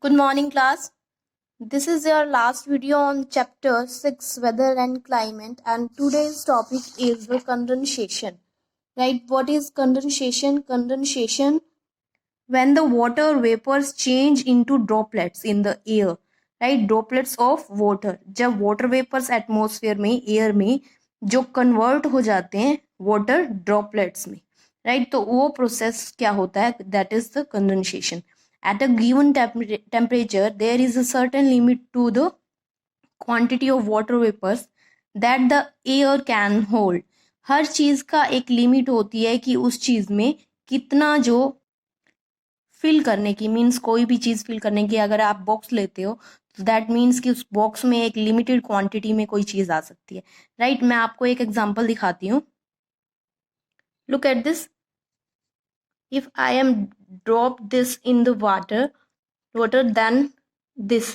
Good morning, class. This is your last video on chapter 6 Weather and Climate, and today's topic is the condensation. Right? What is condensation? Condensation when the water vapors change into droplets in the air. Right? Droplets of water. जब water vapors atmosphere में air में जो convert हो जाते हैं water droplets में. Right? तो वो process क्या होता है? That is the condensation. At a given temperature, there is a certain limit to the quantity of water vapors that the air can hold. हर चीज का एक लिमिट होती है कि उस चीज में कितना जो फिल करने की मीन्स कोई भी चीज फिल करने की अगर आप बॉक्स लेते हो तो दैट मीन्स कि उस बॉक्स में एक लिमिटेड क्वांटिटी में कोई चीज आ सकती है. राइट मैं आपको एक एग्जांपल दिखाती हूँ. Look at this. If I am drop this in the water then this,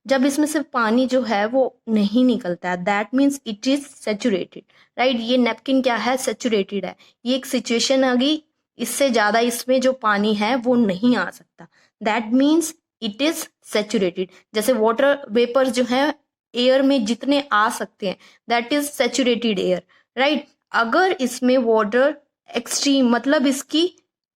जब इसमें से पानी जो है वो नहीं निकलता है that means it is saturated. Right ये नैपकिन क्या है? सेचुरेटेड है. ये एक सिचुएशन आ गई, इससे ज्यादा इसमें जो पानी है वो नहीं आ सकता. That means it is saturated. जैसे वाटर वेपर जो है एयर में जितने आ सकते हैं that is saturated air. Right अगर इसमें वाटर एक्सट्रीम मतलब इसकी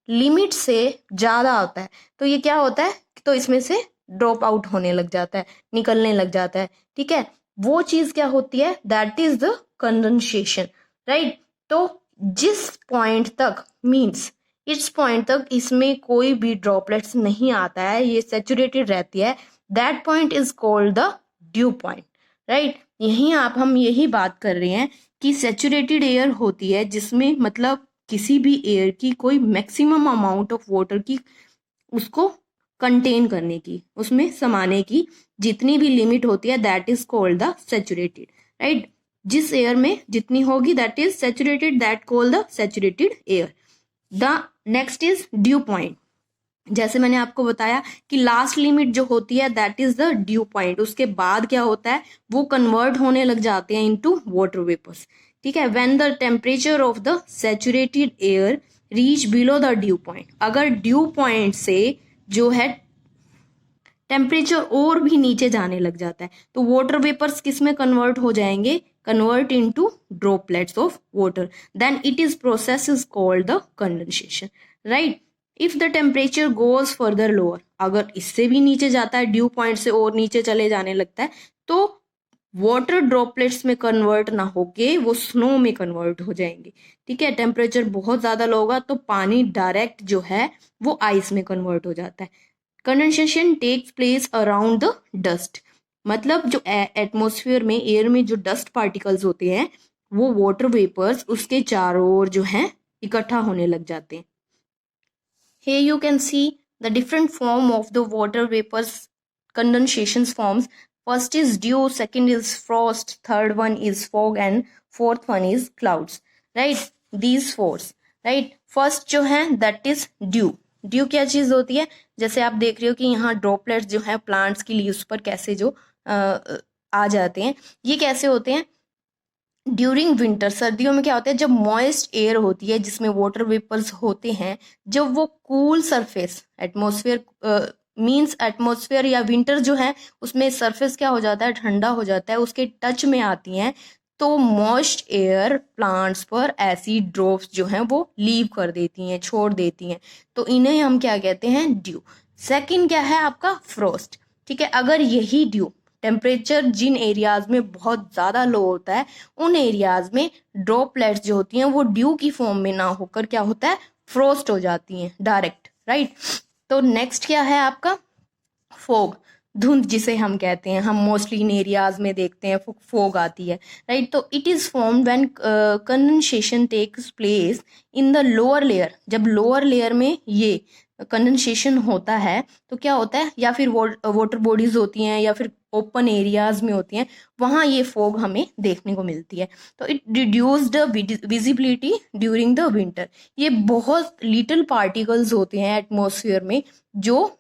लिमिट से ज्यादा होता है तो ये क्या होता है? तो इसमें से ड्रॉप आउट होने लग जाता है, निकलने लग जाता है. ठीक है वो चीज क्या होती है? That is the condensation. Right तो जिस पॉइंट तक मींस इस पॉइंट तक इसमें कोई भी ड्रॉपलेट्स नहीं आता है, ये सेचुरेटेड रहती है, that point is called the dew point. Right यहीं आप हम यही बात कर रहे हैं कि सेचुरेटेड एयर होती है जिसमें मतलब किसी भी एयर की कोई मैक्सिमम अमाउंट ऑफ वाटर की उसको कंटेन करने की, उसमें समाने की जितनी भी लिमिट होती है that is called the saturated. Right जिस एयर में जितनी होगी that is saturated, that called the saturated air. The next is due point. जैसे मैंने आपको बताया कि लास्ट लिमिट जो होती है that is the dew point. उसके बाद क्या होता है? वो कन्वर्ट होने लग जाते हैं इनटू वाटर वेपर्स. ठीक है when the temperature of the saturated air reach below the dew point. अगर ड्यू पॉइंट से जो है टेम्परेचर और भी नीचे जाने लग जाता है तो वाटर वेपर्स किस में कन्वर्ट हो जाएंगे? Convert into droplets of water. Then it is process is called the condensation. Right if the temperature goes further lower, अगर इससे भी नीचे जाता है, ड्यू पॉइंट से और नीचे चले जाने लगता है, तो वाटर ड्रॉपलेट्स में कन्वर्ट ना होके वो स्नो में कन्वर्ट हो जाएंगे. ठीक है टेम्परेचर बहुत ज्यादा लो होगा तो पानी डायरेक्ट जो है वो आइस में कन्वर्ट हो जाता है. Condensation takes place around the dust. मतलब जो एटमॉस्फेयर में एयर में जो डस्ट पार्टिकल्स होते हैं वो वाटर वेपर्स उसके चारों ओर जो है इकट्ठा होने लग जाते हैं. Here you can see the different form of the water vapors condensation forms. First is dew, second is frost, third one is fog and fourth one is clouds. Right these fours. Right first जो है that is dew. Due क्या चीज होती है? जैसे आप देख रहे हो कि यहाँ ड्रॉपलेट्स जो है प्लांट्स की लीव्स पर कैसे जो आ जाते हैं. ये कैसे होते हैं? ड्यूरिंग विंटर सर्दियों में क्या होता है? जब मॉइस्ट एयर होती है जिसमें वाटर वेपर्स होते हैं, जब वो cool surface atmosphere means atmosphere या विंटर जो है उसमें सरफेस क्या हो जाता है? ठंडा हो जाता है, उसके टच में आती हैं तो मॉइस्ट एयर प्लांट्स पर ऐसी ड्रॉप्स जो हैं वो लीव कर देती हैं, छोड़ देती हैं, तो इन्हें हम क्या कहते हैं? ड्यू. सेकंड क्या है आपका? फ्रोस्ट. ठीक है अगर यही ड्यू टेम्परेचर जिन एरियाज में बहुत ज्यादा लो होता है उन एरियाज में ड्रॉपलेट्स जो होती हैं वो ड्यू की फॉर्म में ना होकर क्या होता है? फ्रोस्ट हो जाती हैं डायरेक्ट. राइट तो नेक्स्ट क्या है आपका? फोग. धुंध जिसे हम कहते हैं, हम मोस्टली इन एरियाज में देखते हैं फोग आती है. राइट तो it is formed when condensation takes place in the lower layer. जब लोअर लेयर में ये कंडेंसेशन होता है तो क्या होता है? या फिर वाटर बॉडीज होती हैं या फिर ओपन एरियाज में होती हैं, वहां ये फोग हमें देखने को मिलती है. तो it reduce the visibility during the winter. ये बहुत लिटिल पार्टिकल्स होते हैं एटमॉस्फेयर में जो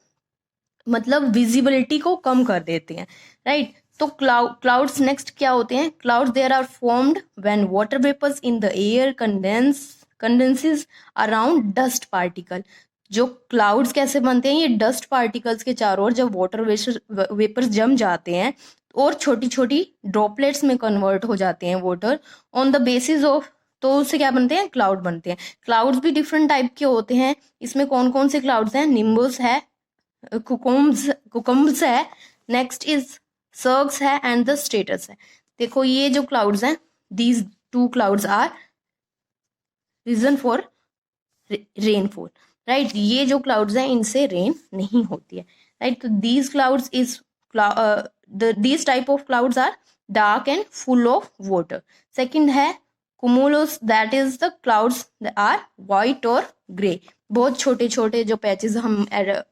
मतलब विजिबिलिटी को कम कर देते हैं. राइट तो क्लाउड्स नेक्स्ट क्या होते हैं? Clouds there are formed when water vapours in the air condenses around dust particle. जो क्लाउड्स कैसे बनते हैं, ये डस्ट पार्टिकल्स के चारों ओर जब वाटर वेपर्स जम जाते हैं और छोटी छोटी ड्रॉपलेट्स में कन्वर्ट हो जाते हैं water on the basis of, तो उससे क्या बनते हैं, क्लाउड बनते हैं। क्लाउड्स भी डिफरेंट टाइप के होते हैं। इसमें कौन कौन से क्लाउड्स हैं, निम्बस है, कुकुम्स है, नेक्स्ट इज सर्ग्स है एंड द स्ट्रेटस है। देखो ये जो क्लाउड्स हैं, these two clouds are reason for rainfall, right. ये जो क्लाउड्स हैं इनसे रेन नहीं होती है, राइट। तो these clouds is these type of clouds are dark and full of water. Second है cumulus, that is the clouds that are white or grey. बहुत छोटे छोटे जो पैचेस हम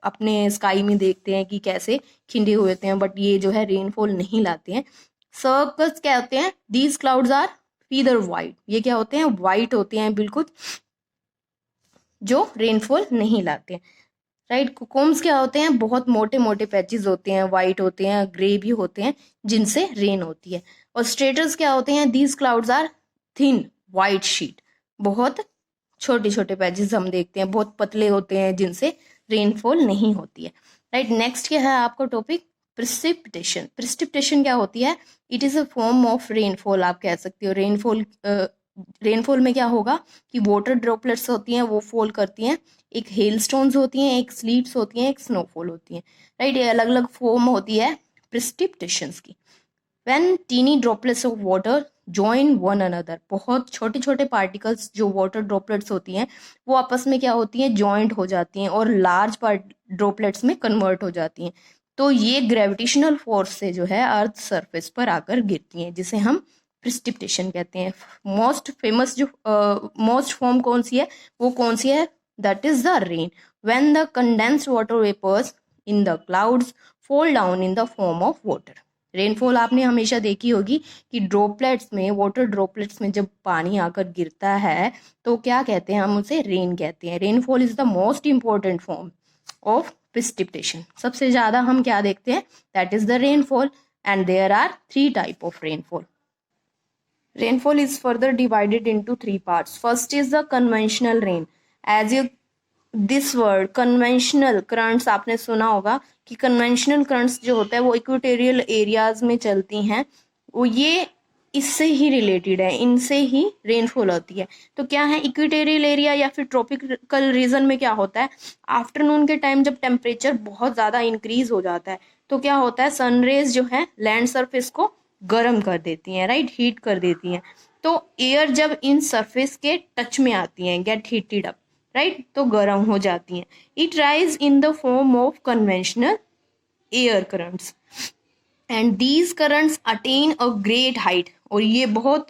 अपने स्काई में देखते हैं कि कैसे खिंडे हुए होते हैं, बट ये जो है रेनफॉल नहीं लाते हैं। सर्कल्स क्या होते हैं, these clouds are feather white, ये क्या होते हैं, वाइट होते हैं बिल्कुल, जो रेनफॉल नहीं लाते हैं, राइट। कुकुम्स क्या होते हैं, बहुत मोटे मोटे पैचेस होते हैं, वाइट होते हैं, ग्रे भी होते हैं, जिनसे रेन होती है। और स्ट्रेटस क्या होते हैं, these clouds are thin white sheet, बहुत छोटे छोटे पैचेस हम देखते हैं, बहुत पतले होते हैं, जिनसे रेनफॉल नहीं होती है, राइट। नेक्स्ट क्या है आपका टॉपिक, प्रिसिपिटेशन। प्रिसिपिटेशन क्या होती है, it is a form of rainfall, आप कह सकते हो। रेनफॉल में क्या होगा कि वाटर ड्रॉपलेट्स होती हैं, वो फॉल करती हैं, एक हेल स्टोन्स होती हैं, एक स्लीप्स होती हैं, एक स्नोफॉल होती है, राइट। ये अलग अलग फॉर्म होती है प्रिसिपिटेशंस की। When tiny droplets of water join one another, बहुत छोटे छोटे पार्टिकल्स जो वाटर ड्रॉपलेट्स होती हैं वो आपस में क्या होती हैं, जॉइंट हो जाती हैं और लार्ज ड्रॉपलेट्स में कन्वर्ट हो जाती हैं। तो ये ग्रेविटेशनल फोर्स से जो है अर्थ सरफेस पर आकर गिरती हैं, जिसे हम प्रिसिपिटेशन कहते हैं। मोस्ट फेमस जो मोस्ट फॉर्म कौन सी है, वो कौन सी है, that is the rain. When the condensed water vapours in the clouds fall down in the form of water. Rainfall आपने हमेशा देखी होगी कि ड्रॉपलेट्स में, वाटर ड्रॉपलेट्स में जब पानी आकर गिरता है तो क्या कहते हैं, हम उसे रेन कहते हैं। Rainfall is the most important form of precipitation. सबसे ज्यादा हम क्या देखते हैं, that is the rainfall, and there are 3 type of rainfall. Rainfall is further divided into 3 parts. First is the conventional rain. As you this word conventional currents, आपने सुना होगा कि conventional currents जो होता है वो इक्वेटोरियल एरियाज में चलती हैं, वो ये इससे ही रिलेटेड है, इनसे ही रेनफॉल होती है। तो क्या है, इक्वेटोरियल एरिया या फिर ट्रॉपिकल रीजन में क्या होता है, आफ्टरनून के टाइम जब टेम्परेचर बहुत ज़्यादा इंक्रीज हो जाता है तो क्या होता है, सनरेज जो है लैंड सरफेस को गर्म कर देती हैं, राइट, हीट कर देती हैं। तो एयर जब इन सरफेस के टच में आती हैं, गेट हीटेड अप, राइट, तो गर्म हो जाती हैं। It rise in the form of conventional air currents and these currents attain a great height, और ये बहुत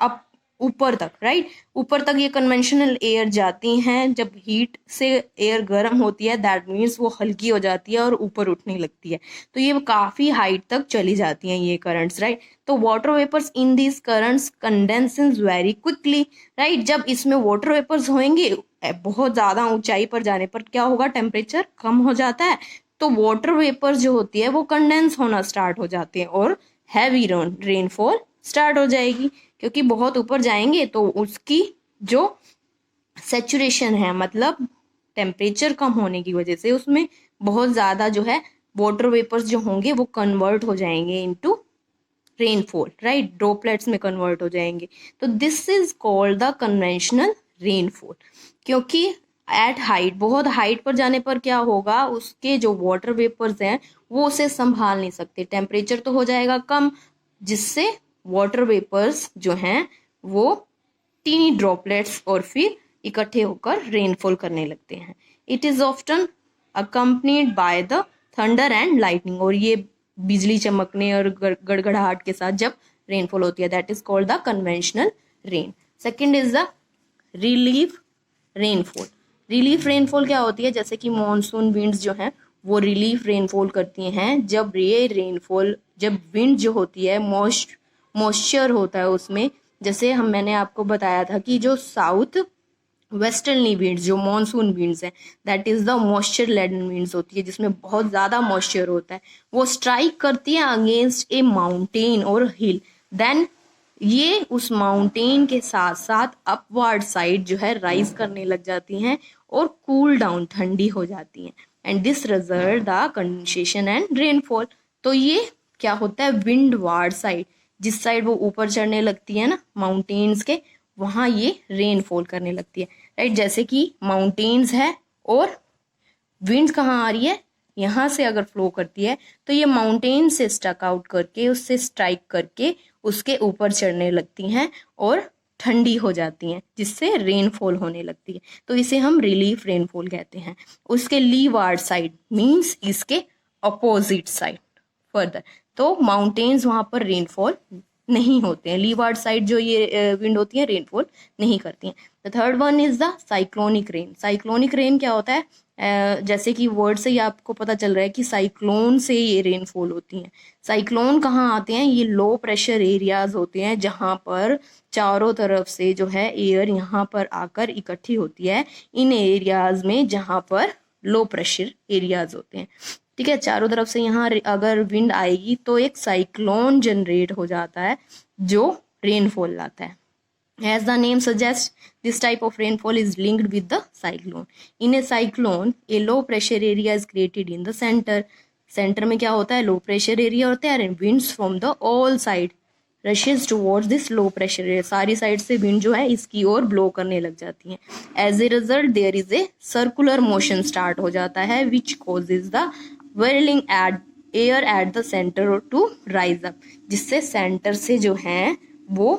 अप ऊपर तक, राइट, ऊपर तक ये कन्वेंशनल एयर जाती हैं। जब हीट से एयर गर्म होती है, दैट मीन्स वो हल्की हो जाती है और ऊपर उठने लगती है, तो ये काफ़ी हाइट तक चली जाती हैं ये करंट्स, राइट। तो water vapours in these currents condenses very quickly, right. जब इसमें वाटर वेपर्स होंगे, बहुत ज़्यादा ऊंचाई पर जाने पर क्या होगा, टेम्परेचर कम हो जाता है, तो वाटर वेपर्स जो होती है वो कंडेंस होना स्टार्ट हो जाते हैं और हैवी रेनफॉल स्टार्ट हो जाएगी। क्योंकि बहुत ऊपर जाएंगे तो उसकी जो सैचुरेशन है, मतलब टेम्परेचर कम होने की वजह से उसमें बहुत ज़्यादा जो है वाटर वेपर्स जो होंगे वो कन्वर्ट हो जाएंगे इनटू रेनफॉल, राइट, ड्रॉपलेट्स में कन्वर्ट हो जाएंगे। तो this is called the conventional rainfall. क्योंकि एट हाइट, बहुत हाइट पर जाने पर क्या होगा, उसके जो वाटर वेपर्स हैं वो उसे संभाल नहीं सकते, टेम्परेचर तो हो जाएगा कम, जिससे वाटर वेपर्स जो हैं वो टीनी ड्रॉपलेट्स और फिर इकट्ठे होकर रेनफॉल करने लगते हैं। It is often accompanied by the thunder and lightning, और ये बिजली चमकने और गड़गड़ाहट के साथ जब रेनफॉल होती है, that is called the conventional rain. Second is the relief rainfall. Relief rainfall क्या होती है, जैसे कि मॉनसून विंड्स जो हैं वो रिलीफ रेनफॉल करती हैं। जब ये रेनफॉल, जब विंड जो होती है, मॉइस्चर होता है उसमें, जैसे मैंने आपको बताया था कि जो साउथ वेस्टर्नली विंड्स, जो मॉनसून विंड्स हैं, that is the moisture laden winds होती है, जिसमें बहुत ज़्यादा मॉइस्चर होता है, वो स्ट्राइक करती है अगेंस्ट ए माउंटेन और हिल, देन ये उस माउंटेन के साथ साथ अपवर्ड साइड जो है राइज करने लग जाती हैं और कूल डाउन ठंडी हो जाती हैं, and this result the condensation and rainfall. तो ये क्या होता है, विंड वार्ड साइड, जिस साइड वो ऊपर चढ़ने लगती है ना माउंटेन्स के, वहां ये रेनफॉल करने लगती है, राइट। जैसे कि माउंटेन्स है और विंड कहाँ आ रही है, यहाँ से अगर फ्लो करती है तो ये माउंटेन से स्टक आउट करके, उससे स्ट्राइक करके उसके ऊपर चढ़ने लगती हैं और ठंडी हो जाती हैं, जिससे रेनफॉल होने लगती है। तो इसे हम रिलीफ रेनफॉल कहते हैं। उसके लीवार्ड साइड मीन्स इसके अपोजिट साइड फर्दर, तो माउंटेन्स वहां पर रेनफॉल नहीं होते हैं। लीवार्ड साइड जो ये विंड होती है रेनफॉल नहीं करती हैं। The third one is the cyclonic rain. Cyclonic rain क्या होता है, जैसे कि वर्ड से ही आपको पता चल रहा है कि साइक्लोन से ये रेनफॉल होती हैं। साइक्लोन कहाँ आते हैं, ये लो प्रेशर एरियाज होते हैं जहाँ पर चारों तरफ से जो है एयर यहाँ पर आकर इकट्ठी होती है, इन एरियाज में जहाँ पर लो प्रेशर एरियाज होते हैं। ठीक है, चारों तरफ से यहाँ अगर विंड आएगी तो एक साइक्लोन जनरेट हो जाता है जो रेनफॉल लाता है। As the name suggests, this type of rainfall is linked with the cyclone. In a cyclone, a low pressure area is created in the center. Center में क्या होता है, लो प्रेशर एरिया होता है, and winds from the all side rushes towards this low pressure area. सारी side से wind जो है इसकी ओर ब्लो करने लग जाती हैं। As a result, there is a circular motion start हो जाता है, which causes the whirling air at the center to rise up. जिससे सेंटर से जो है वो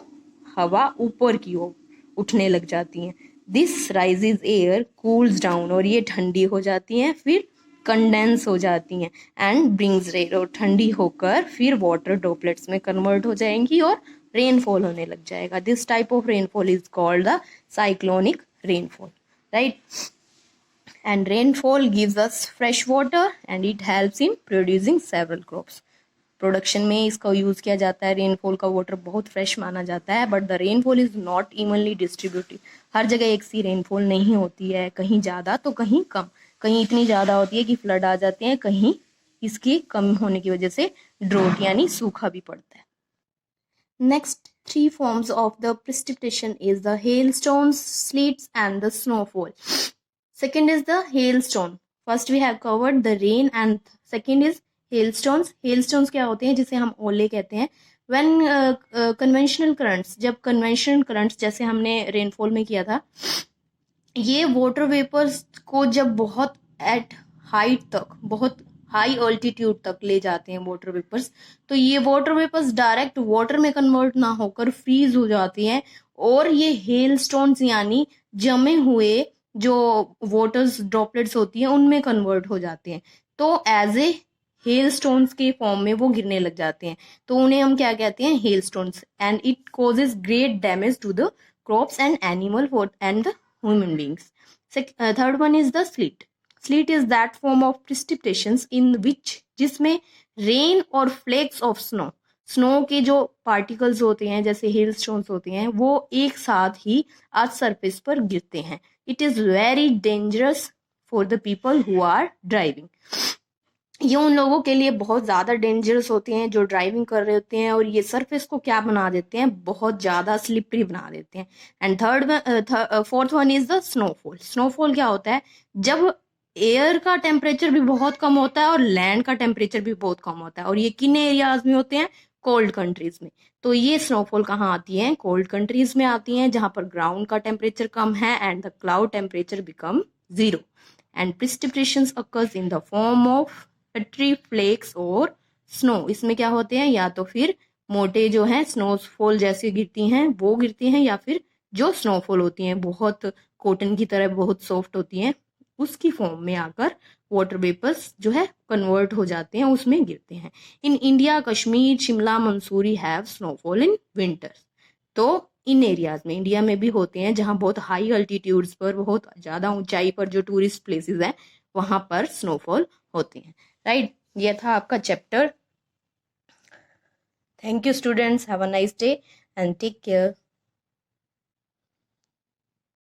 हवा ऊपर की ओर उठने लग जाती हैं। This rises air cools down, और ये ठंडी हो जाती हैं, फिर कंडेंस हो जाती हैं, एंड ब्रिंग्स रेन, और ठंडी होकर फिर वाटर ड्रॉपलेट्स में कन्वर्ट हो जाएंगी और रेनफॉल होने लग जाएगा। This type of rainfall is called the cyclonic rainfall, right. And rainfall gives us fresh water and it helps in producing several crops. Production में इसका यूज़ किया जाता है। रेनफॉल का वाटर बहुत फ्रेश माना जाता है, but the rainfall is not evenly distributed. हर जगह एक सी रेनफॉल नहीं होती है, कहीं ज़्यादा तो कहीं कम। कहीं इतनी ज़्यादा होती है कि फ्लड आ जाते हैं, कहीं इसकी कम होने की वजह से ड्रोट यानी सूखा भी पड़ता है। Next three forms of the precipitation is the hailstones, sleets and the snowfall. Second is the hailstone. First we have covered the rain and second is hailstones. Hailstones क्या होते हैं, जिसे हम ओले कहते हैं। When conventional currents, जब conventional currents जैसे हमने रेनफॉल में किया था, ये वाटर वेपर्स को जब बहुत एट हाइट तक, बहुत हाई ऑल्टीट्यूड तक ले जाते हैं वाटर वेपर्स, तो ये वाटर वेपर्स डायरेक्ट वाटर में कन्वर्ट ना होकर फ्रीज हो जाती हैं, और ये हेल स्टोन्स यानी जमे हुए जो वाटर्स ड्रॉपलेट्स होती हैं उनमें कन्वर्ट हो जाते हैं। तो एज ए हेल स्टोन्स के फॉर्म में वो गिरने लग जाते हैं, तो उन्हें हम क्या कहते हैं, hail stones. And it causes great damage to the crops and animal and the human beings. Third one is the sleet. Sleet is that form of precipitation in which, जिसमें रेन और फ्लेक्स ऑफ स्नो के जो particles होते हैं जैसे hail stones होते हैं वो एक साथ ही अर्थ सरफेस पर गिरते हैं। It is very dangerous for the people who are driving. ये उन लोगों के लिए बहुत ज़्यादा डेंजरस होते हैं जो ड्राइविंग कर रहे होते हैं, और ये सरफेस को क्या बना देते हैं, बहुत ज़्यादा स्लिपरी बना देते हैं। And fourth one is the snowfall. Snowfall क्या होता है, जब एयर का टेम्परेचर भी बहुत कम होता है और लैंड का टेम्परेचर भी बहुत कम होता है, और ये किन एरियाज में होते हैं, कोल्ड कंट्रीज में। तो ये स्नोफॉल कहाँ आती है, कोल्ड कंट्रीज में आती हैं, जहाँ पर ग्राउंड का टेम्परेचर कम है and the cloud temperature become 0। And precipitations occurs in the form of tree flakes और स्नो। इसमें क्या होते हैं, या तो फिर मोटे जो हैं स्नोफॉल जैसे गिरती हैं वो गिरती हैं, या फिर जो स्नोफॉल होती हैं बहुत कॉटन की तरह बहुत सॉफ्ट होती हैं, उसकी फॉर्म में आकर वाटर वेपर्स जो है कन्वर्ट हो जाते हैं, उसमें गिरते हैं। In India Kashmir Shimla Mussoorie have snowfall in winters. तो इन एरियाज में इंडिया में भी होते हैं जहाँ बहुत हाई अल्टीट्यूड्स पर, बहुत ज़्यादा ऊंचाई पर जो टूरिस्ट प्लेसेस हैं वहाँ पर स्नोफॉल होते हैं, राइट। ये था आपका chapter. Thank you students, have a nice day and take care.